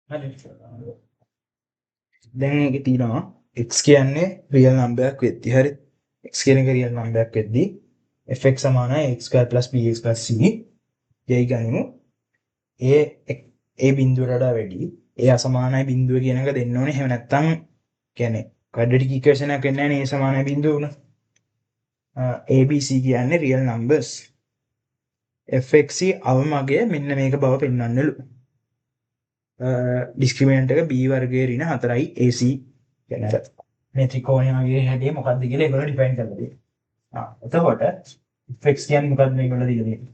හරි. දැන් මේකේ තියෙනවා x කියන්නේ රියල් නම්බරයක් වෙද්දී හරි x කියන එක රියල් නම්බරයක් වෙද්දී fx සමානයි x² + bx + c යයි ගනිමු. ඒ බිඳුවට වඩා වැඩි ඒ අසමානයි බිඳුව කියන එක දෙන්න ඕනේ. එහෙම නැත්නම් කියන්නේ ක්වැඩ්‍රටික් ඉක්වේෂන් එකක් එන්නේ නැහැ නේ සමානයි බිඳුව උන. abc කියන්නේ රියල් නම්බර්ස්. fx අවමගය මෙන්න මේක බව පෙන්වන්නලු. ඩිස්ක්‍රිමිනන්ට් එක b වර්ගයේ ඍණ 4යි ac කියන්නේ අර මේ ත්‍රිකෝණයේ හැඩය මොකක්ද කියලා ඒගොල්ලෝ ඩිෆයින් කරලා තියෙනවා. එතකොට fx කියන්නේ මොකක්ද මේගොල්ලෝ දීලා තියෙන්නේ?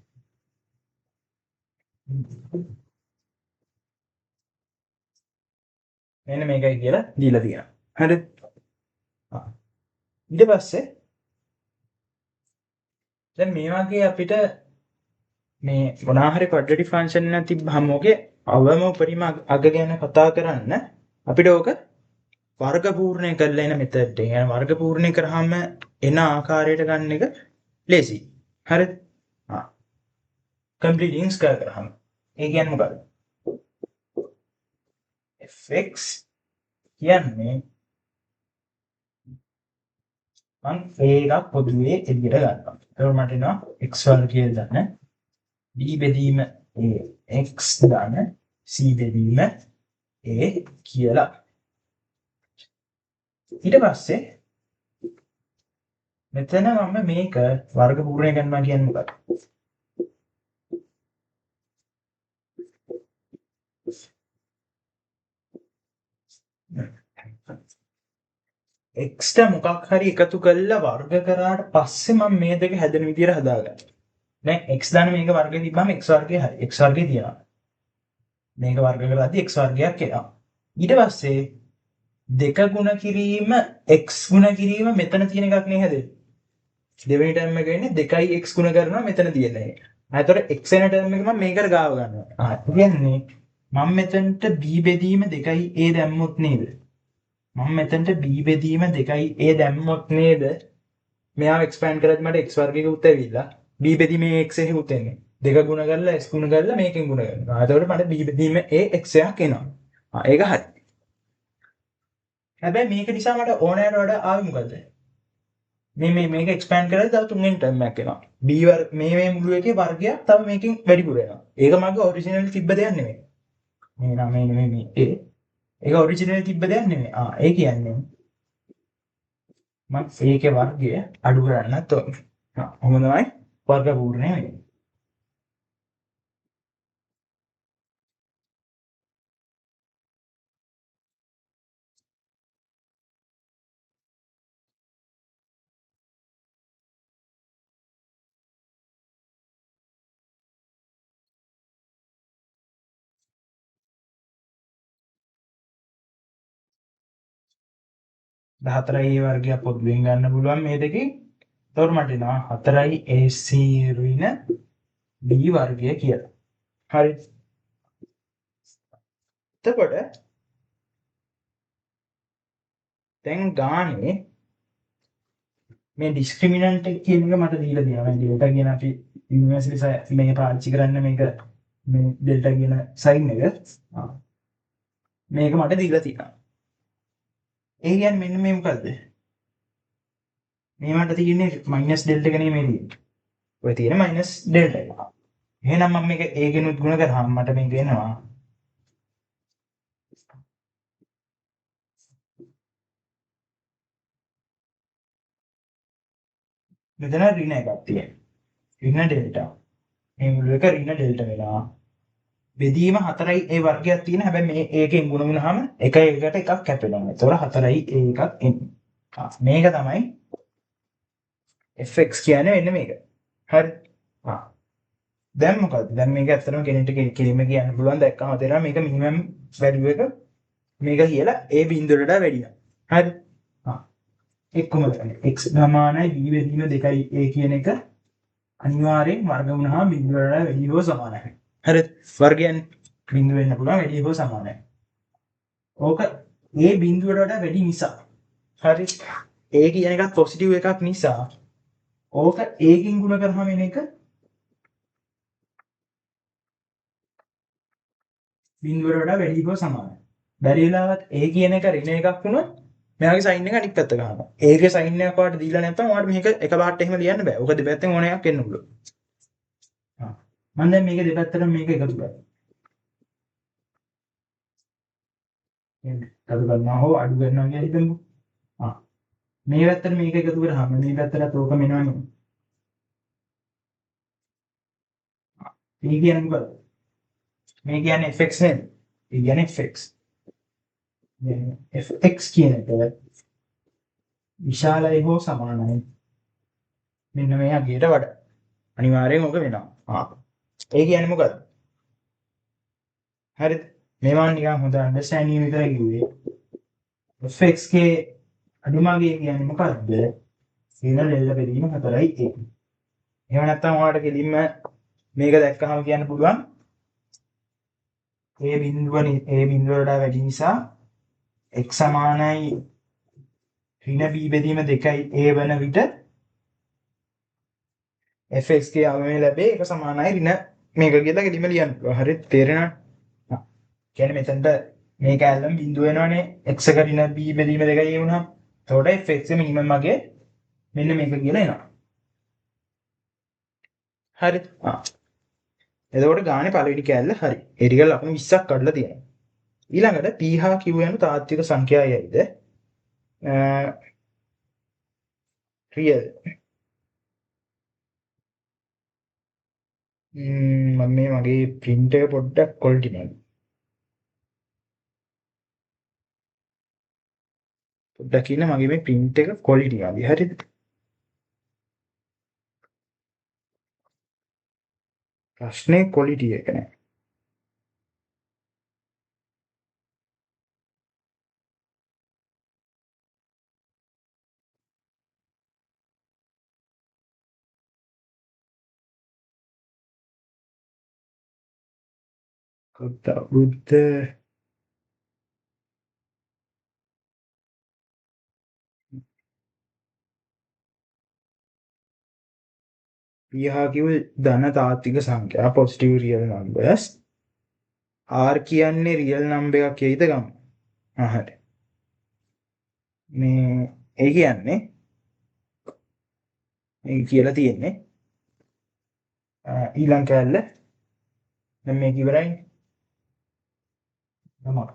මෙන්න මේකයි කියලා දීලා තියෙනවා. හරිද? ඊට පස්සේ දැන් මේ වගේ අපිට මේ මොනවා හරි ක්වැඩ්‍රටික් ෆන්ක්ෂන් එකක් තිබ්බහම ඔකේ අවම උපරිම අග ගැන කතා කරන්න අපිට ඕක වර්ග පූර්ණය කරලා එන මෙතඩ් එක. يعني වර්ග පූර්ණය කරාම එන ආකාරයට ගන්න එක ලේසි. හරිද? කම්ප්ලීටිං ස්ක්වයර් කරාම ඒ කියන්නේ මොකක්ද? fx කියන්නේ මම එකක් පොදුවේ එළියට ගන්නවා. ඒක මට එනවා x වර්ගය දාන b බෙදීම a x දාන c බෙදීම a කියලා. ඊට පස්සේ මෙතන මම මේක වර්ග පූර්ණය කරනවා කියන්නේ මොකක්ද? x ට මොකක් හරි එකතු කරලා වර්ග කරාට පස්සේ මම මේ දෙක හැදෙන විදියට හදාගන්නවා. දැන් x දාන මේක වර්ගය තිබ්බම x වර්ගය හරි x වර්ගය තියනවා. මේක වර්ග කරද්දී x වර්ගයක් එනවා. ඊට පස්සේ දෙක ගුණ කිරීම x ගුණ කිරීම මෙතන තියෙන එකක් නේ හැදෙන්නේ. දෙවෙනි ටර්ම් එක වෙන්නේ 2x ගුණ කරනවා මෙතන තියෙන එක. එතකොට x වෙන ටර්ම් එක මම මේකට ගාව ගන්නවා. කියන්නේ මම මෙතනට b බෙදීම 2a දැම්මොත් නේද? මම මෙතනට b බෙදීම 2a දැම්මොත් නේද? මෙයාව එක්ස්පෑන්ඩ් කරද්දි මට x වර්ගයක උත් ඇවිල්ලා b බෙදීමේ x එකේ උත් එන්නේ. දෙක ගුණ කරලා x ගුණ කරලා මේකෙන් ගුණ කරනවා. එතකොට මට b බෙදීම a x එකක් එනවා. ඒක හරි. හැබැයි මේක නිසා මට ඕනෑමට වඩා ආවේ මොකද? මේක එක්ස්පෑන්ඩ් කරලා තව තුන්වෙනි ටර්ම් එකක් එනවා. b වර්ග මේ මුළු එකේ වර්ගයක් තව මේකෙන් වැඩිපුර එනවා. ඒක මගේ ඔරිජිනල් තිබ්බ දෙයක් නෙමෙයි. මේ නම් මේ නෙමෙයි මේ ඒක ඔරිජිනල් තිබ්බ දෙයක් නෙමෙයි. ඒ කියන්නේ මම ඒකේ වර්ගය අඩු කරන්නත් ඕනේ. කොහොම තමයි වර්ග පූර්ණය වෙන්නේ. හතරයි a වර්ගය පොදුවෙන් ගන්න පුළුවන් මේ දෙකේ. එතකොට මට එනවා 4යි ac ඍණ b වර්ගය කියලා. හරි. එතකොට දැන් ගානේ මේ ඩිස්ක්‍රිමිනන්ට් එක කියන එක මට දීලා තියෙනවා. මේ ඩෙල්ටා කියන අපි යුනිවර්සිටි මේ පාවිච්චි කරන්න මේක මේ ඩෙල්ටා කියන සයින් එක. මේක මට දීලා තියෙනවා. ඒ කියන්නේ මෙන්න මේ මොකද්ද? මේ මට තියෙන්නේ මයිනස් ඩෙල්ටා එක නෙමෙයි තියෙන්නේ. ඔය තියෙන මයිනස් ඩෙල්ටා එක. එහෙනම් මම මේක a ගෙනුත් ගුණ කරාම මට මේක එනවා මෙතන ඍණ එකක් තියෙනවා. ඍණ ඩෙල්ටා. මේ මුළු එක ඍණ ඩෙල්ටා වෙනවා. බෙදීම 4යි a වර්ගයක් තියෙන හැබැයි මේ ඒකෙන් ගුණ වුණාම එක එකට එකක් කැපෙනවා. ඒතකොට 4යි a එකක් එන්නේ. මේක තමයි fx කියන්නේ මෙන්න මේක. හරි. දැන් මොකද්ද? දැන් මේක ඇත්තටම කෙනෙක්ට කෙලින්ම කියන්න පුළුවන් දැක්කම තේරෙනවා මේක මිනිමම් වැලියු එක මේක කියලා a බිඳුවට වඩා වැඩියි. හරි. එක්කම x සමානයි b බෙදීම 2යි a කියන එක අනිවාර්යෙන් වර්ග වුණාම බිඳුවට වඩා වැඩි හෝ සමානයි. හරි. වර්ගයන් බිඳුව වෙන්න පුළුවන් වැඩි හෝ සමානයි. ඕක a බිඳුවට වඩා වැඩි නිසා. හරි. a කියන එකත් පොසිටිව් එකක් නිසා ඕක a කින් ගුණ කරාම එන එක බිඳුවට වඩා වැඩි හෝ සමානයි. බැරි වෙලාවත් a කියන එක ඍණ එකක් වුණොත් මෙයාගේ සයින් එක අනිත් පැත්ත ගන්නවා. a ගේ සයින් එකක් ඔයාලට දීලා නැත්නම් ඔයාලට මේක එක පාට එහෙම ලියන්න බෑ. ඔක දෙපැත්තෙන් ඕන එකක් එන්න පුළුවන්. හා මම දැන් මේක දෙපැත්තටම මේක එකතු කරා. එකතු කරනවා හෝ අඩු කරනවා කියලා හිතමුකෝ. හා මේ පැත්තට මේක එකතු කරාම මේ පැත්තට ඕක මෙනවනේ. මේ කියන්නේ මොකද? මේ කියන්නේ fx නේද? ඒ කියන්නේ fx. fx කියන එක විශාලයි හෝ සමානයි. මෙන්න මෙයාගේට වඩා. අනිවාර්යෙන් ඔක වෙනවා. ඒ කියන්නේ මොකද්ද? හරිද? මේවා නිකන් හොඳ අන්ඩර්ස්ටෑන්ඩින් විතරයි කිව්වේ. fx ගේ අඩුමගේ කියන්නේ මොකද්ද? සීන දෙල්ල බෙදීම 4යි 1. එහෙම නැත්නම් ඔයාලට කෙලින්ම මේක දැක්කහම කියන්න පුළුවන් a බිඳුවට වැඩි නිසා x සමානයි ඍණ b බෙදීම 2යි a වන විට fx ගේ අවමය ලැබේ එක සමානයි ඍණ මේක කියලා කෙලින්ම ලියන්න පුළුවන්. හරිද? තේරෙනවද? කියන්නේ මෙතනට මේක ඇල්ලම බිඳුව වෙනවනේ x එක ඍණ b බෙදීම 2යි වුණා. එතකොට fx ගේ මිනිමම් මගේ මෙන්න මේක කියලා එනවා. හරිද? එතකොට ගානේ පළවෙනි කෑල්ල හරි. ඒ ටික ලකුණු 20ක් කඩලා තියෙනවා. ඊළඟට p හා q යන තාත්වික සංඛ්‍යාවයිද රියල් මම මේ මගේ print එක පොඩ්ඩක් quality නෑ. පොඩ්ඩක් ඉන්න මගේ මේ print එක quality ආවි. හරිද? ප්‍රශ්නේ quality එක නෑ. බුද්ධ p හා q ධන තාත්වික සංඛ්‍යා positive real numbers r කියන්නේ real number එකක් කියයිද ගමු. හරි. මේ ඒ කියන්නේ මේ කියලා තියෙන්නේ ඊළඟ කැලල දැන් මේක ඉවරයිනේ. තමයි.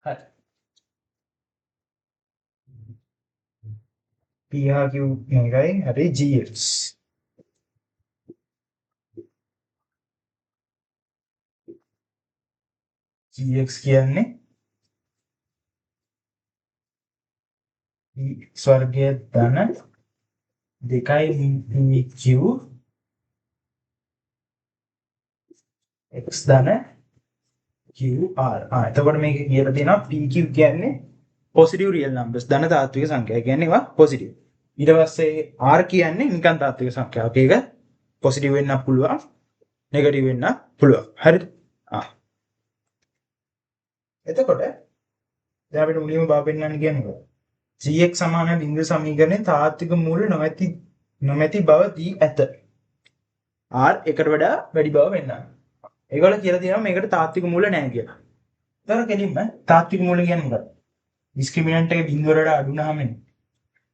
හරි. p හා q මේකයි හරි gx. gx කියන්නේ ස්වර්ගයේ ධන 2යි pq x ධන qr. එතකොට මේක කියලා තියෙනවා pq කියන්නේ positive real numbers ධන තාත්වික සංඛ්‍යා. කියන්නේ ඒවා positive. ඊට පස්සේ r කියන්නේ නිකන් තාත්වික සංඛ්‍යාවක්. ඒක positive වෙන්නත් පුළුවන් negative වෙන්නත් පුළුවන්. හරිද? එතකොට දැන් අපිට මුලින්ම බව පෙන්නන්න කියන්නේ gx සමාන බිඳුව සමීකරණේ තාත්වික මූල නොමැති බව දී ඇත. r එකට වඩා වැඩි බව වෙන්නා. ඒගොල්ලෝ කියලා තියෙනවා මේකට තාත්වික මූල නැහැ කියලා. ඒතර කෙලින්ම තාත්වික මූල කියන්නේ මොකක්ද? ඩිස්ක්‍රිමිනන්ට් එක බිඳුවට වඩා අඩු වුනහම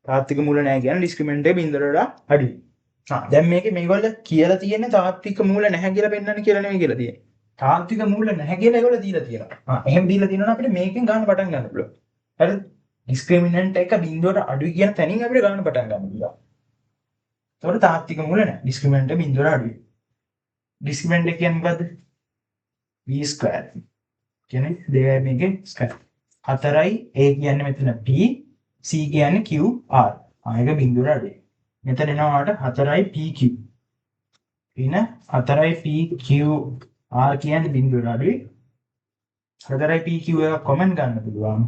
තාත්වික මූල නැහැ කියන්නේ ඩිස්ක්‍රිමිනන්ට් එක බිඳුවට වඩා අඩුයි. දැන් මේකේ මේගොල්ලෝ කියලා තියෙන්නේ තාත්වික මූල නැහැ කියලා පෙන්වන්න කියලා නෙමෙයි කියලා තියෙන්නේ. තාත්වික මූල නැහැ කියලා ඒගොල්ලෝ දීලා තියෙනවා. එහෙම දීලා තියෙනවා අපිට මේකෙන් ගන්න පටන් ගන්න පුළුවන්. හරිද? ඩිස්ක්‍රිමිනන්ට් එක බිඳුවට අඩුයි කියන තැනින් අපිට ගන්න පටන් ගන්න පුළුවන්. ඒතකොට තාත්වික මූල නැහැ. ඩිස්ක්‍රිමිනන්ට් එක බිඳුවට අඩුයි. ඩිස්ක්‍රිමිනන්ට් එක කියන්නේ මොකද්ද? v² කියන්නේ 2යි මේකේ ස්ක්වයර්. 4යි a කියන්නේ මෙතන p c කියන්නේ qr. ඒක බිඳුවට අඩුයි. මෙතන එනවාට 4යි pq. ඊන 4යි pqr කියන්නේ බිඳුවට අඩුයි. 4යි pq එක කොමන් ගන්න පුළුවන්.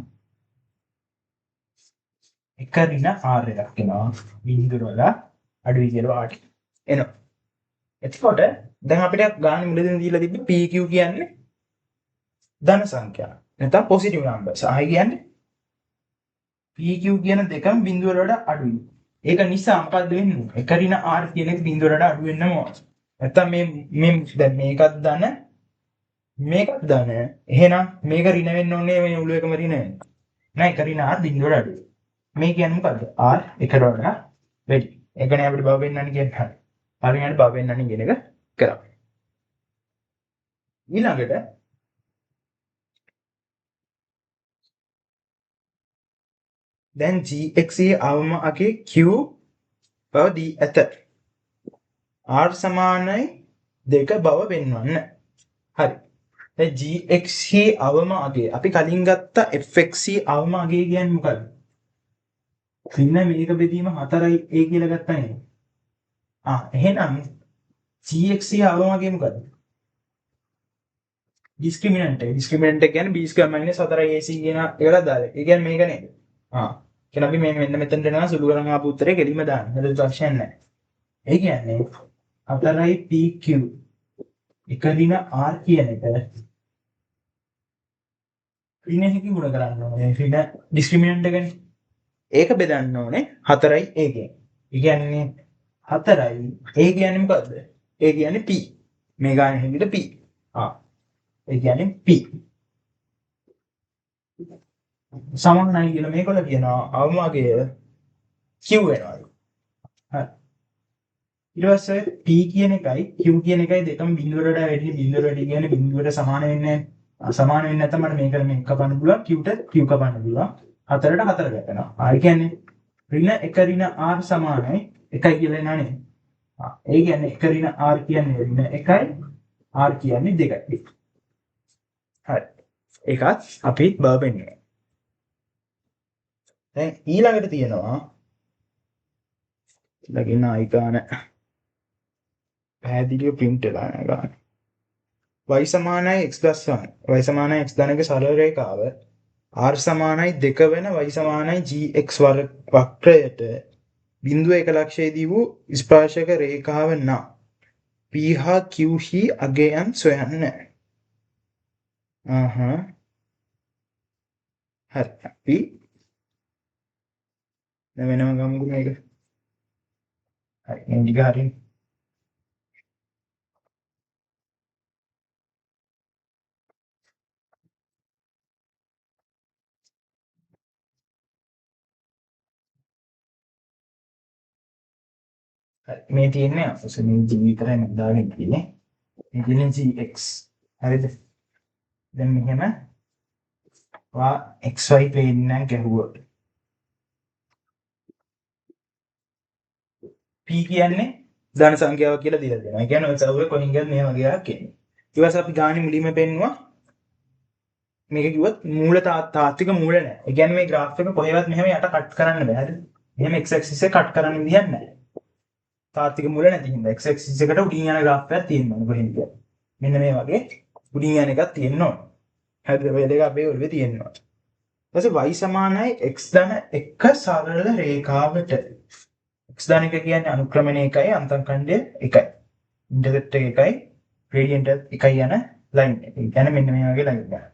එක ඍණ r එකක් එනවා. බිඳුවට වඩා අඩුයි කියලා වාට එනවා. එතකොට දැන් අපිට ගාන මුලදී දීලා තිබ්බ pq කියන්නේ ධන සංඛ්‍යා. නැත්නම් පොසිටිව් නම්බර්ස්. ආයි කියන්නේ PQ කියන දෙකම බිඳුවට වඩා අඩුයි. ඒක නිසා මොකද්ද වෙන්නේ? 1 ඍණ R කියන එක බිඳුවට වඩා අඩු වෙන්නම ඕන. නැත්නම් මේ දැන් මේකත් ධන මේකත් ධන. එහෙනම් මේක ඍණ වෙන්න ඕනේ මේ මුළු එකම ඍණ වෙන්න. නෑ 1 ඍණ R බිඳුවට අඩුයි. මේ කියන්නේ මොකද්ද? R 1ට වඩා වැඩි. ඒකනේ අපිට බව වෙන්නන්නේ කියන්නේ. හරියට බව වෙන්නන්නේ කියන එක කරා. ඊළඟට දැන් gx අවම අගේ q බව දී ඇත. r සමානයි 2 බව පෙන්වන්න. හරි. දැන් gx අවම අගේ අපි කලින් ගත්ත fx අවම අගේ කියන්නේ මොකක්ද? ඍණ මේක බෙදීම 4යි a කියලා ගත්තා නේද? එහෙනම් gx අවම අගේ මොකද්ද? ඩිස්ක්‍රිමිනන්ට් එක. ඩිස්ක්‍රිමිනන්ට් එක කියන්නේ b² - 4ac කියන එකට දාලා. ඒ කියන්නේ මේක නේද? එහෙනම් අපි මේ මෙන්න මෙතනට එනවා සුළු කරන් ආපු උත්තරේ කෙලින්ම දාන්න. හරිද? ප්‍රශ්නයක් නැහැ. ඒ කියන්නේ 4යි pq 1 ඍණ r කියන එක ඍණයකින් ගුණ කරන්න ඕනේ. ඍණ ඩිස්ක්‍රිමිනන්ට් එකනේ. ඒක බෙදන්න ඕනේ 4යි a කින්. ඒ කියන්නේ 4යි a කියන්නේ මොකද්ද? a කියන්නේ p. මේ ගානේ හැටියට p. ඒ කියන්නේ p. සමානයි කියලා මේකවල කියනවා අවමගය q වෙනවා. හරි. ඊට පස්සේ p කියන එකයි q කියන එකයි දෙකම බිඳුවට වඩා වැඩි. බිඳුවට වැඩි කියන්නේ බිඳුවට සමාන වෙන්නේ නැහැ. සමාන වෙන්නේ නැත්නම් මට මේක මේක කපන්න පුළුවන්. q ට q කපන්න පුළුවන්. 4ට 4 ගන්නවා. ඒ කියන්නේ ඍණ 1 ඍණ r සමානයි 1යි කියලා එනවා නේද? ඒ කියන්නේ 1 ඍණ r කියන්නේ ඍණ 1යි r කියන්නේ 2යි. හරි. ඒකත් අපි බව පෙන්වනවා. දැන් ඊළඟට තියෙනවා ලගින අයිකාන පැහැදිලිව print වෙලා යන ගාන. y සමානයි x + 1. y සමානයි x ධනක සරල රේඛාව r සමානයි 2 වෙන y සමානයි gx වක්‍රයට බිඳුව 1 ලක්ෂයේදී වූ ස්පර්ශක රේඛාව නම් p හා q හි අගයන් සොයන්න. හරි. අපි දැන් වෙනම ගමුකෝ මේක. හරි. මේ ටික හරියි. මේ තියෙන්නේ අපසනේ g විතරයි මම දාගෙන තියෙන්නේ. මේ තියෙන්නේ gx. හරිද? දැන් මෙහෙම xy ප්ලේන් එක ගැහුවොත් p කියන්නේ ධන සංඛ්‍යාවක් කියලා දීලා දෙනවා. ඒ කියන්නේ ඔය සවුවේ කොහෙන් ගියත් මේ වගේ එකක් එන්නේ. ඊට පස්සේ අපි ගානේ මුලින්ම පෙන්නුවා මේක කිව්වොත් මූල තාත්වික මූල නැහැ. ඒ කියන්නේ මේ graph එක කොහෙවත් මෙහෙම යට කට් කරන්න බෑ. හරිද? මෙහෙම x axis එක කට් කරන්න විදියක් නැහැ. තාත්වික මූල නැති හින්දා x axis එකට උඩින් යන graph එකක් තියෙනවා කොහෙන්ද කියලා. මෙන්න මේ වගේ උඩින් යන එකක් තියෙන්න ඕන. හරිද? ඔය දෙක අපේ ඔළුවේ තියෙනවා. ඊට පස්සේ y සමානයි x ධන 1 සරල රේඛාවට x ධන 1 කියන්නේ අනුක්‍රමණය 1යි අන්තර්ඛණ්ඩය 1යි. ඉන්ටර්සෙප්ට් එක 1යි ග්‍රේඩියන්ට් 1යි යන ලයින් එක. ඒ කියන්නේ මෙන්න මේ වගේ ලයින් එකක්.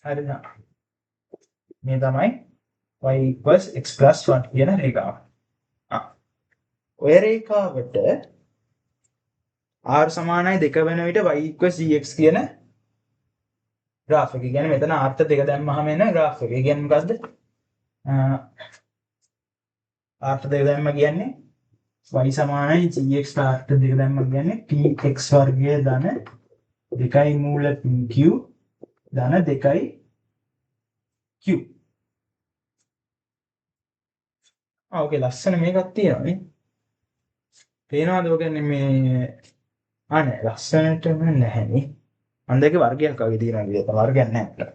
හරිද? මේ තමයි y = x + 1 කියන රේඛාව. ඔය රේඛාවට r සමානයි 2 වෙන විට y = gx කියන graph එක. කියන්නේ මෙතන r ට 2 දැම්මහම එන graph එක. ඒ කියන්නේ මොකද්ද? r ට 2 දැම්ම කියන්නේ y සමානයි gx r ට 2 දැම්ම කියන්නේ px වර්ගය ධන 2යි මූල pq ධන 2යි q. ඕකේ ලස්සන මේකක් තියෙනවා නේ. පේනවද ඔය කියන්නේ මේ නෑ ලස්සනටම නැහැනේ. අන්දගේ වර්ගයක් වගේ තියෙනවා විදිහට වර්ගයක් නැහැ.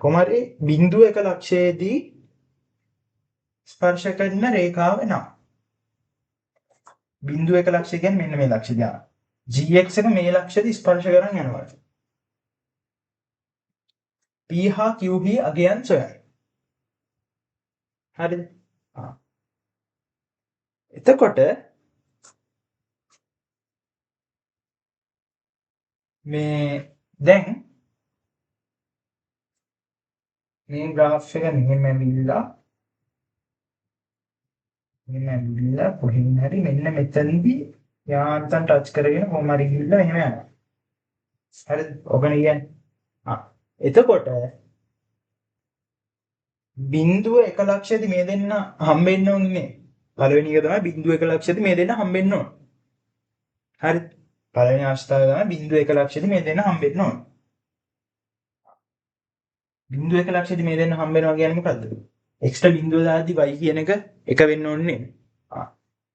කොමාරි බිඳුව 1 ලක්ෂයේදී ස්පර්ශ කරන රේඛාව නම් බිඳුව 1 ලක්ෂය කියන්නේ මෙන්න මේ ලක්ෂය ගන්න. gx එක මේ ලක්ෂයේදී ස්පර්ශ කරන් යනවා. p හා q හි අගයන් සොයන්න. හරිද? එතකොට මේ දැන් මේ ග්‍රාෆ් එක මෙහෙම ඇවිල්ලා කොහෙන් හරි මෙන්න මෙතනදී යාන්තම් ටච් කරගෙන කොහොම හරි ගිහිල්ලා මෙහෙම යනවා. හරිද? ඔකනේ කියන්නේ. එතකොට බිංදුව 1 ලක්ෂයේදී මේ දෙන්න හම්බෙන්න ඕනේ. පළවෙනි එක තමයි බිංදුව 1 ලක්ෂයේදී මේ දෙන්න හම්බෙන්න ඕනේ. හරිද? පළවෙනි අවස්ථාව තමයි බිංදුව 1 ලක්ෂයේදී මේ දෙන්න හම්බෙන්න ඕනේ. බිංදුව 1 ලක්ෂයේදී මේ දෙන්න හම්බෙනවා කියන්නේ මොකද්ද? x ට බිංදුව දාද්දි y කියන එක 1 වෙන්න ඕනේ නේද?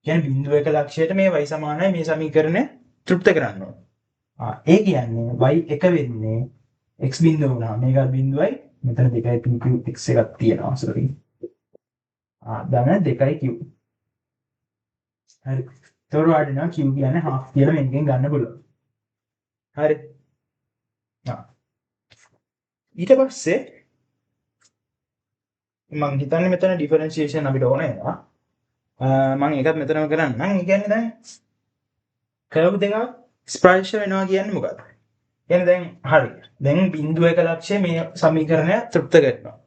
කියන්නේ බිංදුව 1 ලක්ෂයට මේ y සමානයි මේ සමීකරණය තෘප්ත කරන්න ඕනේ. ඒ කියන්නේ y 1 වෙන්නේ x බිංදුව වුණා. මේක බිංදුවයි මෙතන 2යි pq x එකක් තියෙනවා. සෝරි. ධන 2යි q. හරි. ඒතකොට වඩිනවා q කියන්නේ half කියලා මේකෙන් ගන්න පුළුවන්. හරි. ඊට පස්සේ මම හිතන්නේ මෙතන ඩිෆරන්ෂියේෂන් අපිට ඕන වෙනවා. මම ඒකත් මෙතනම කරන්නම්. ඒ කියන්නේ දැන් කර්ව් දෙකක් ස්පර්ශ වෙනවා කියන්නේ මොකක්ද? කියන්නේ දැන් හරි. දැන් බිංදුව 1 ලක්ෂය මේ සමීකරණය තෘප්ත කරනවා.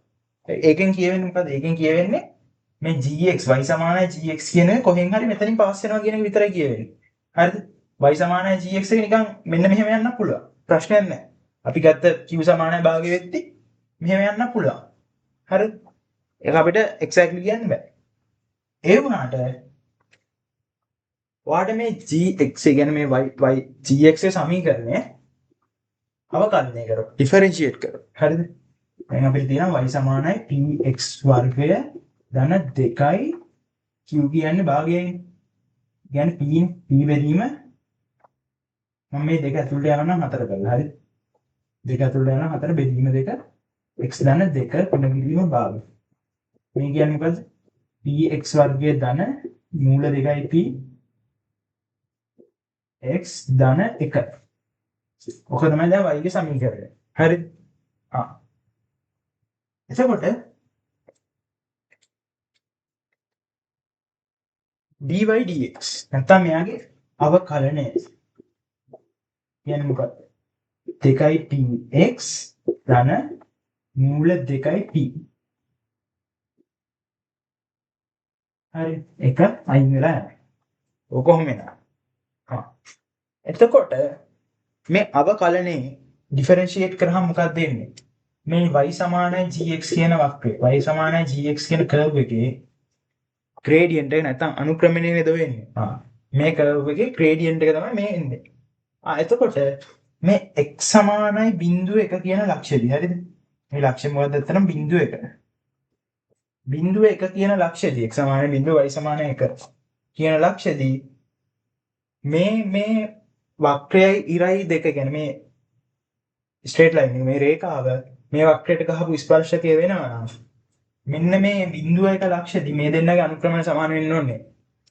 ඒකෙන් කියවෙන්නේ මොකද්ද? ඒකෙන් කියවෙන්නේ මේ gx y සමානයි gx කියන එක කොහෙන් හරි මෙතනින් පාස් වෙනවා කියන එක විතරයි කියවෙන්නේ. හරිද? y සමානයි gx එක නිකන් මෙන්න මෙහෙම යන්න පුළුවන්. ප්‍රශ්නයක් නැහැ. අපි ගත්ත q සමානයි භාගය වෙද්දි මෙහෙම යන්න පුළුවන්. හරිද? ඒක අපිට එක්සැක්ට්ලි කියන්න බෑ. ඒ වුණාට ඔයාට මේ gx කියන්නේ මේ y gx සමීකරණය අවකලනය කරොත් ඩිෆරෙන්ෂියේට් කරොත් හරිද? දැන් අපිට තියෙනවා y සමානයි px වර්ගය ධන 2යි q කියන්නේ භාගයයි. කියන්නේ p බෙදීම මම මේ දෙක ඇතුළට යනවා නම් 4 කරලා හරිද? දෙක ඇතුළට යනවා 4 බෙදීම 2 x ධන 2 ගුණකිරීම භාගය. මේ කියන්නේ මොකද්ද? px වර්ගය ධන මූල 2යි p x ධන 1. ඔක තමයි දැන් y ගේ සමීකරණය. හරිද? එතකොට dy dx නැත්නම් මෙයාගේ අවකලනය කියන්නේ මොකක්ද? 2යි px ධන මූල 2යි p. හරි. එක අයින් වෙලා යනවා. ඔක කොහොම එනවා? එතකොට මේ අවකලනේ ඩිෆරෙන්ෂියේට් කරාම මොකක්ද වෙන්නේ? මේ y සමානයි gx කියන වක්‍රය y සමානයි gx කියන කර්ව් එකේ ග්‍රේඩියන්ට් එක නැත්නම් අනුක්‍රමණය නේද වෙන්නේ. මේ කර්ව් එකේ ග්‍රේඩියන්ට් එක තමයි මේ එන්නේ. එතකොට මේ x සමානයි 0.1 කියන ලක්ෂයේදී හරිද? මේ ලක්ෂය මොකක්ද? ඇත්තටම 0.1. 0.1 කියන ලක්ෂයේදී x සමානයි 0 y සමානයි 1 කියන ලක්ෂයේදී මේ වක්‍රයයි ඉරයි දෙක කියන්නේ මේ ස්ට්‍රේට් ලයින් එක මේ රේඛාව මේ වක්‍රයට ගහපු ස්පර්ශකය වෙනවා නම් මෙන්න මේ 0.1 ලක්ෂයේදී මේ දෙන්නගේ අනුක්‍රමණය සමාන වෙන්න ඕනේ.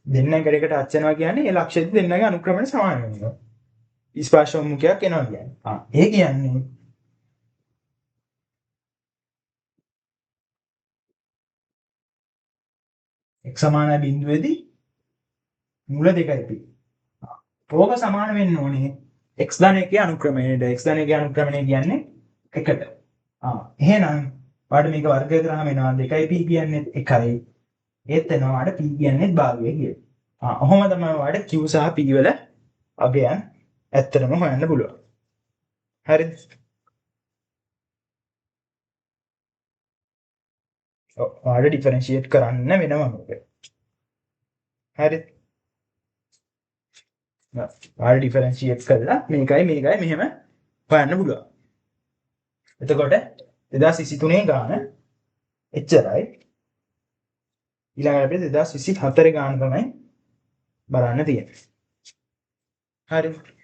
දෙන්න එකකට ටච් වෙනවා කියන්නේ ඒ ලක්ෂයේදී දෙන්නගේ අනුක්‍රමණය සමාන වෙනවා. ස්පර්ශෝන්මුඛයක් එනවා කියන්නේ. ඒ කියන්නේ x සමානයි බිඳුවේදී මූල 2යි p. ඕක සමාන වෙන්න ඕනේ x ධන 1 අනුක්‍රමණයට. x ධන 1 අනුක්‍රමණය කියන්නේ 1ට. එහෙනම් ඔයාලට මේක වර්ග කරාම එනවා 2යි p කියන්නේ 1යි. ඒත් එනවා ඔයාලට p කියන්නේ භාගය කියලා. ඔහොම තමයි ඔයාලට q සහ p වල අගයන් ඇත්තටම හොයන්න පුළුවන්. හරිද? ඔයාලට ඩිෆරෙන්ෂියේට් කරන්න වෙනවා මේක. හරිද? ඔයාලට ඩිෆරෙන්ෂියේට් කරලා මේකයි මෙහෙම හොයන්න පුළුවන්. එතකොට 2023 ගාන එච්චරයි. ඊළඟට අපිට 2024 ගාන තමයි බලන්න තියෙන්නේ. හරිද?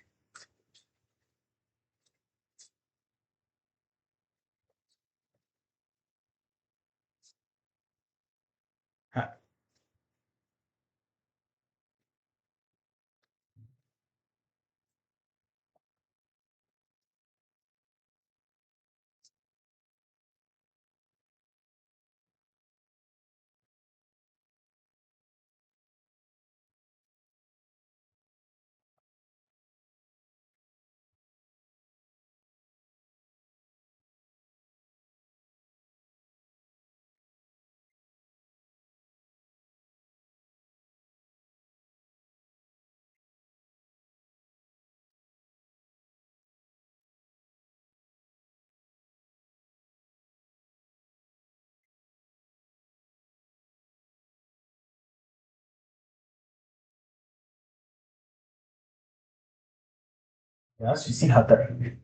24.